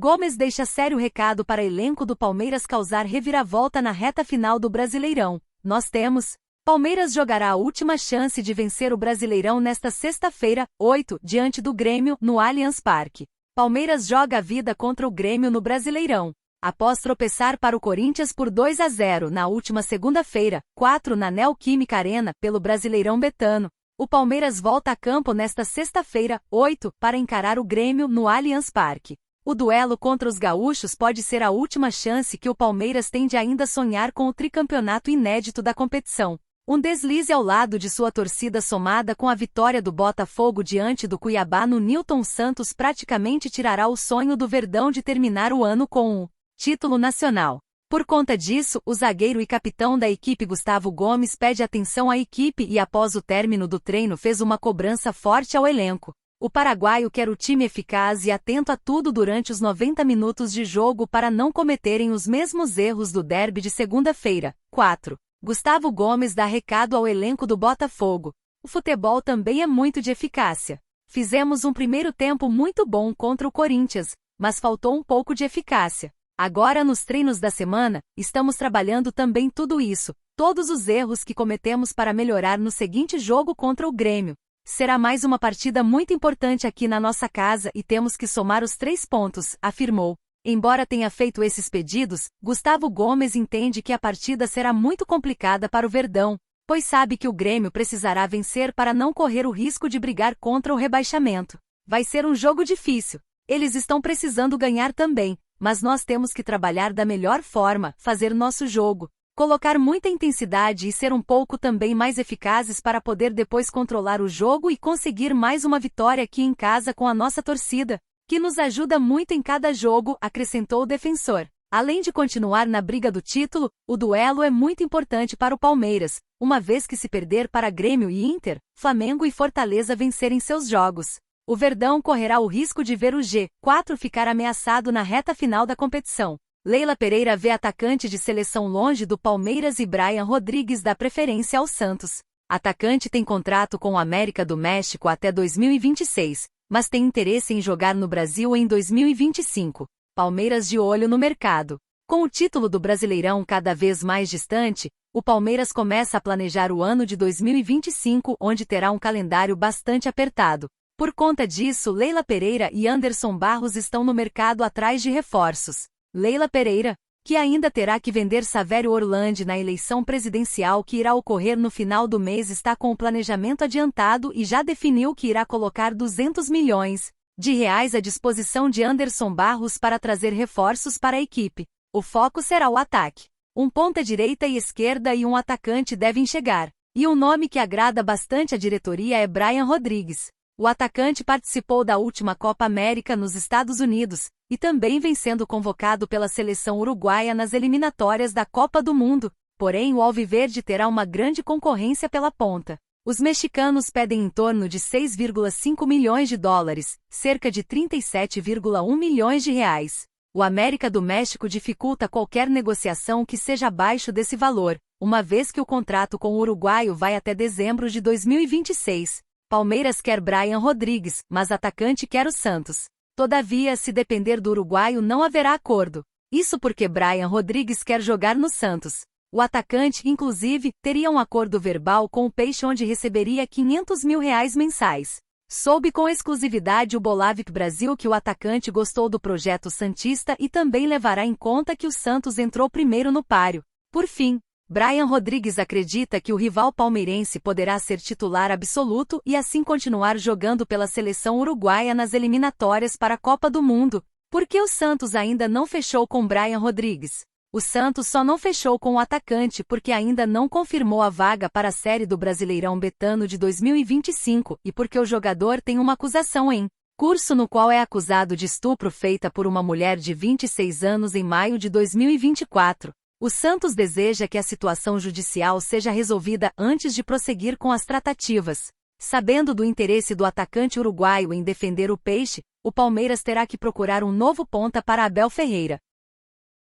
Gomes deixa sério recado para elenco do Palmeiras causar reviravolta na reta final do Brasileirão. Nós temos. Palmeiras jogará a última chance de vencer o Brasileirão nesta sexta-feira, 8, diante do Grêmio, no Allianz Parque. Palmeiras joga a vida contra o Grêmio no Brasileirão. Após tropeçar para o Corinthians por 2-0 na última segunda-feira, 4 na Neoquímica Arena, pelo Brasileirão Betano, o Palmeiras volta a campo nesta sexta-feira, 8, para encarar o Grêmio no Allianz Parque. O duelo contra os gaúchos pode ser a última chance que o Palmeiras tem de ainda sonhar com o tricampeonato inédito da competição. Um deslize ao lado de sua torcida somada com a vitória do Botafogo diante do Cuiabá no Newton Santos praticamente tirará o sonho do Verdão de terminar o ano com o título nacional. Por conta disso, o zagueiro e capitão da equipe Gustavo Gomes pede atenção à equipe e após o término do treino fez uma cobrança forte ao elenco. O paraguaio quer o time eficaz e atento a tudo durante os 90 minutos de jogo para não cometerem os mesmos erros do derby de segunda-feira, 4. Gustavo Gomes dá recado ao elenco do Botafogo. O futebol também é muito de eficácia. Fizemos um primeiro tempo muito bom contra o Corinthians, mas faltou um pouco de eficácia. Agora nos treinos da semana, estamos trabalhando também tudo isso, todos os erros que cometemos para melhorar no seguinte jogo contra o Grêmio. Será mais uma partida muito importante aqui na nossa casa e temos que somar os 3 pontos, afirmou. Embora tenha feito esses pedidos, Gustavo Gomes entende que a partida será muito complicada para o Verdão, pois sabe que o Grêmio precisará vencer para não correr o risco de brigar contra o rebaixamento. Vai ser um jogo difícil. Eles estão precisando ganhar também, mas nós temos que trabalhar da melhor forma, fazer nosso jogo, colocar muita intensidade e ser um pouco também mais eficazes para poder depois controlar o jogo e conseguir mais uma vitória aqui em casa com a nossa torcida, que nos ajuda muito em cada jogo, acrescentou o defensor. Além de continuar na briga do título, o duelo é muito importante para o Palmeiras, uma vez que se perder para Grêmio e Inter, Flamengo e Fortaleza vencerem seus jogos. O Verdão correrá o risco de ver o G4 ficar ameaçado na reta final da competição. Leila Pereira vê atacante de seleção longe do Palmeiras e Brian Rodrigues dá preferência ao Santos. Atacante tem contrato com o América do México até 2026, mas tem interesse em jogar no Brasil em 2025. Palmeiras de olho no mercado. Com o título do Brasileirão cada vez mais distante, o Palmeiras começa a planejar o ano de 2025, onde terá um calendário bastante apertado. Por conta disso, Leila Pereira e Anderson Barros estão no mercado atrás de reforços. Leila Pereira, que ainda terá que vender Savério Orlandi na eleição presidencial que irá ocorrer no final do mês, está com o planejamento adiantado e já definiu que irá colocar 200 milhões de reais à disposição de Anderson Barros para trazer reforços para a equipe. O foco será o ataque. Um ponta-direita e esquerda e um atacante devem chegar. E um nome que agrada bastante a diretoria é Brian Rodrigues. O atacante participou da última Copa América nos Estados Unidos, e também vem sendo convocado pela seleção uruguaia nas eliminatórias da Copa do Mundo, porém o alviverde terá uma grande concorrência pela ponta. Os mexicanos pedem em torno de 6,5 milhões de dólares, cerca de 37,1 milhões de reais. O América do México dificulta qualquer negociação que seja abaixo desse valor, uma vez que o contrato com o uruguaio vai até dezembro de 2026. Palmeiras quer Brian Rodrigues, mas atacante quer o Santos. Todavia, se depender do uruguaio não haverá acordo. Isso porque Brian Rodrigues quer jogar no Santos. O atacante, inclusive, teria um acordo verbal com o Peixe onde receberia 500 mil reais mensais. Soube com exclusividade o Bolavic Brasil que o atacante gostou do projeto santista e também levará em conta que o Santos entrou primeiro no páreo. Por fim, Brian Rodrigues acredita que o rival palmeirense poderá ser titular absoluto e assim continuar jogando pela seleção uruguaia nas eliminatórias para a Copa do Mundo, porque o Santos ainda não fechou com Brian Rodrigues. O Santos só não fechou com o atacante porque ainda não confirmou a vaga para a Série do Brasileirão Betano de 2025 e porque o jogador tem uma acusação em curso no qual é acusado de estupro feita por uma mulher de 26 anos em maio de 2024. O Santos deseja que a situação judicial seja resolvida antes de prosseguir com as tratativas. Sabendo do interesse do atacante uruguaio em defender o Peixe, o Palmeiras terá que procurar um novo ponta para Abel Ferreira.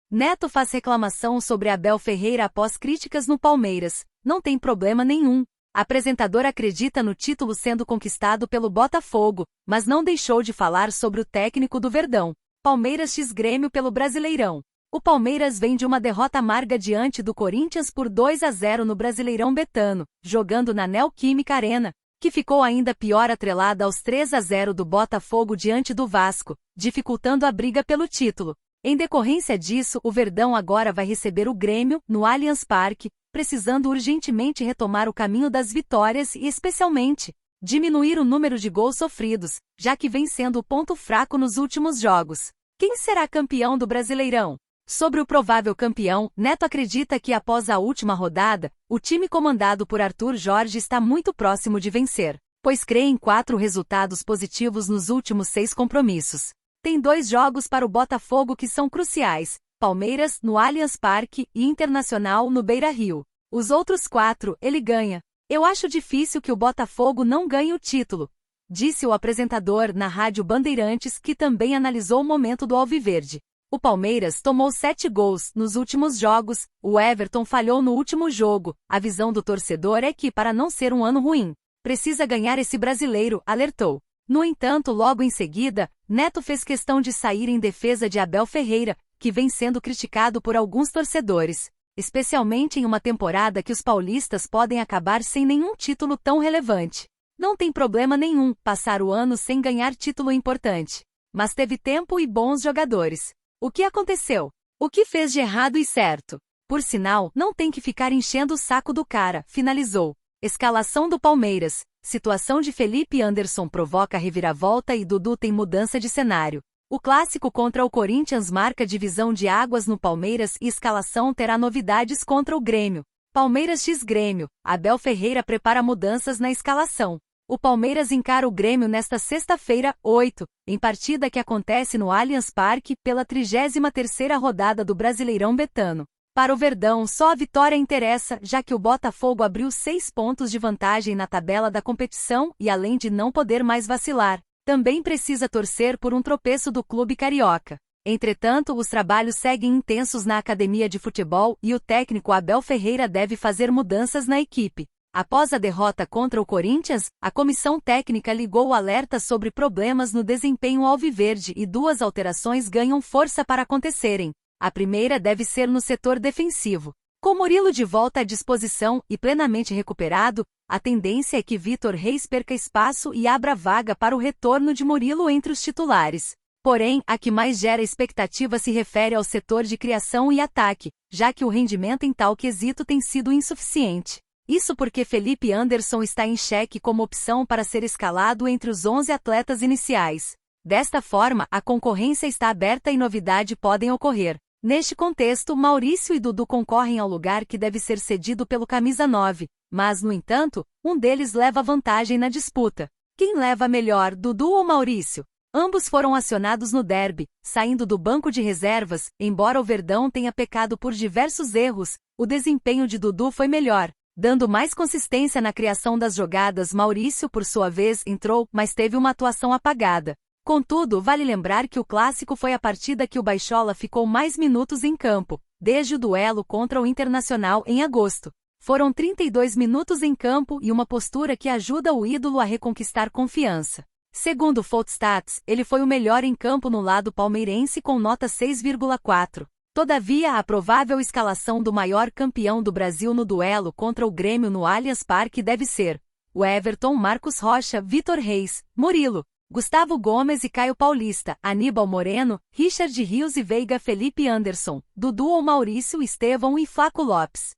Neto faz reclamação sobre Abel Ferreira após críticas no Palmeiras. Não tem problema nenhum. Apresentador acredita no título sendo conquistado pelo Botafogo, mas não deixou de falar sobre o técnico do Verdão. Palmeiras x Grêmio pelo Brasileirão. O Palmeiras vem de uma derrota amarga diante do Corinthians por 2-0 no Brasileirão Betano, jogando na Neoquímica Arena, que ficou ainda pior atrelada aos 3-0 do Botafogo diante do Vasco, dificultando a briga pelo título. Em decorrência disso, o Verdão agora vai receber o Grêmio, no Allianz Parque, precisando urgentemente retomar o caminho das vitórias e, especialmente, diminuir o número de gols sofridos, já que vem sendo o ponto fraco nos últimos jogos. Quem será campeão do Brasileirão? Sobre o provável campeão, Neto acredita que após a última rodada, o time comandado por Arthur Jorge está muito próximo de vencer, pois crê em 4 resultados positivos nos últimos 6 compromissos. Tem 2 jogos para o Botafogo que são cruciais, Palmeiras no Allianz Parque e Internacional no Beira-Rio. Os outros 4 ele ganha. Eu acho difícil que o Botafogo não ganhe o título, disse o apresentador na Rádio Bandeirantes, que também analisou o momento do Alviverde. O Palmeiras tomou 7 gols nos últimos jogos, o Everton falhou no último jogo. A visão do torcedor é que, para não ser um ano ruim, precisa ganhar esse brasileiro, alertou. No entanto, logo em seguida, Neto fez questão de sair em defesa de Abel Ferreira, que vem sendo criticado por alguns torcedores, especialmente em uma temporada que os paulistas podem acabar sem nenhum título tão relevante. Não tem problema nenhum passar o ano sem ganhar título importante, mas teve tempo e bons jogadores. O que aconteceu? O que fez de errado e certo? Por sinal, não tem que ficar enchendo o saco do cara, finalizou. Escalação do Palmeiras. Situação de Felipe Anderson provoca reviravolta e Dudu tem mudança de cenário. O clássico contra o Corinthians marca divisão de águas no Palmeiras e escalação terá novidades contra o Grêmio. Palmeiras x Grêmio. Abel Ferreira prepara mudanças na escalação. O Palmeiras encara o Grêmio nesta sexta-feira, 8, em partida que acontece no Allianz Parque pela 33ª rodada do Brasileirão Betano. Para o Verdão, só a vitória interessa, já que o Botafogo abriu 6 pontos de vantagem na tabela da competição e, além de não poder mais vacilar, também precisa torcer por um tropeço do clube carioca. Entretanto, os trabalhos seguem intensos na academia de futebol e o técnico Abel Ferreira deve fazer mudanças na equipe. Após a derrota contra o Corinthians, a comissão técnica ligou o alerta sobre problemas no desempenho alviverde e 2 alterações ganham força para acontecerem. A primeira deve ser no setor defensivo. Com Murilo de volta à disposição e plenamente recuperado, a tendência é que Vitor Reis perca espaço e abra vaga para o retorno de Murilo entre os titulares. Porém, a que mais gera expectativa se refere ao setor de criação e ataque, já que o rendimento em tal quesito tem sido insuficiente. Isso porque Felipe Anderson está em xeque como opção para ser escalado entre os 11 atletas iniciais. Desta forma, a concorrência está aberta e novidades podem ocorrer. Neste contexto, Maurício e Dudu concorrem ao lugar que deve ser cedido pelo camisa 9, mas, no entanto, um deles leva vantagem na disputa. Quem leva melhor, Dudu ou Maurício? Ambos foram acionados no derby, saindo do banco de reservas. Embora o Verdão tenha pecado por diversos erros, o desempenho de Dudu foi melhor, dando mais consistência na criação das jogadas. Maurício, por sua vez, entrou, mas teve uma atuação apagada. Contudo, vale lembrar que o clássico foi a partida que o Baixola ficou mais minutos em campo, desde o duelo contra o Internacional em agosto. Foram 32 minutos em campo e uma postura que ajuda o ídolo a reconquistar confiança. Segundo o Footstats, ele foi o melhor em campo no lado palmeirense com nota 6,4. Todavia, a provável escalação do maior campeão do Brasil no duelo contra o Grêmio no Allianz Parque deve ser o Everton, Marcos Rocha, Vitor Reis, Murilo, Gustavo Gomes e Caio Paulista, Aníbal Moreno, Richard Rios e Veiga, Felipe Anderson, Dudu ou Maurício, Estevão e Flaco Lopes.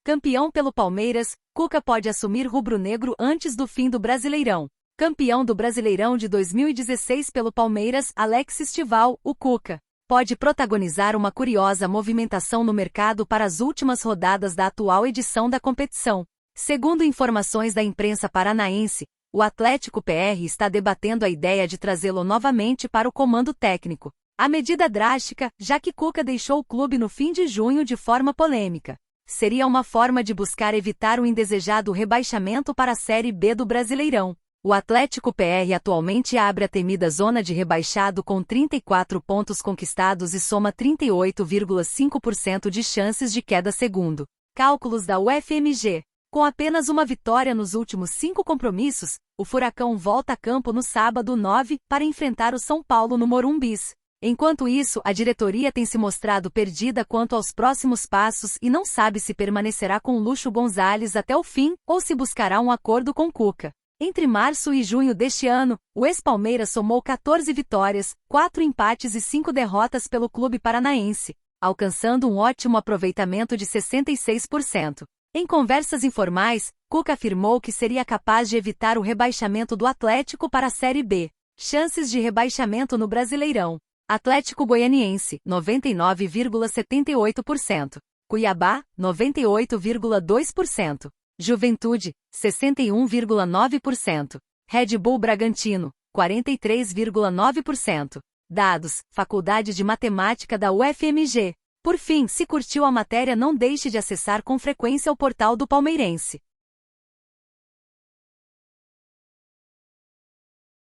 Campeão pelo Palmeiras, Cuca pode assumir rubro-negro antes do fim do Brasileirão. Campeão do Brasileirão de 2016 pelo Palmeiras, Alex Estival, o Cuca pode protagonizar uma curiosa movimentação no mercado para as últimas rodadas da atual edição da competição. Segundo informações da imprensa paranaense, o Atlético PR está debatendo a ideia de trazê-lo novamente para o comando técnico. A medida drástica, já que Cuca deixou o clube no fim de junho de forma polêmica. Seria uma forma de buscar evitar o indesejado rebaixamento para a Série B do Brasileirão. O Atlético PR atualmente abre a temida zona de rebaixado com 34 pontos conquistados e soma 38,5% de chances de queda segundo cálculos da UFMG. Com apenas uma vitória nos últimos 5 compromissos, o Furacão volta a campo no sábado 9 para enfrentar o São Paulo no Morumbis. Enquanto isso, a diretoria tem se mostrado perdida quanto aos próximos passos e não sabe se permanecerá com Lucho Gonzalez até o fim ou se buscará um acordo com Cuca. Entre março e junho deste ano, o ex-Palmeiras somou 14 vitórias, 4 empates e 5 derrotas pelo clube paranaense, alcançando um ótimo aproveitamento de 66%. Em conversas informais, Cuca afirmou que seria capaz de evitar o rebaixamento do Atlético para a Série B. Chances de rebaixamento no Brasileirão. Atlético Goianiense, 99,78%. Cuiabá, 98,2%. Juventude, 61,9%. Red Bull Bragantino, 43,9%. Dados, Faculdade de Matemática da UFMG. Por fim, se curtiu a matéria, não deixe de acessar com frequência o portal do Palmeirense.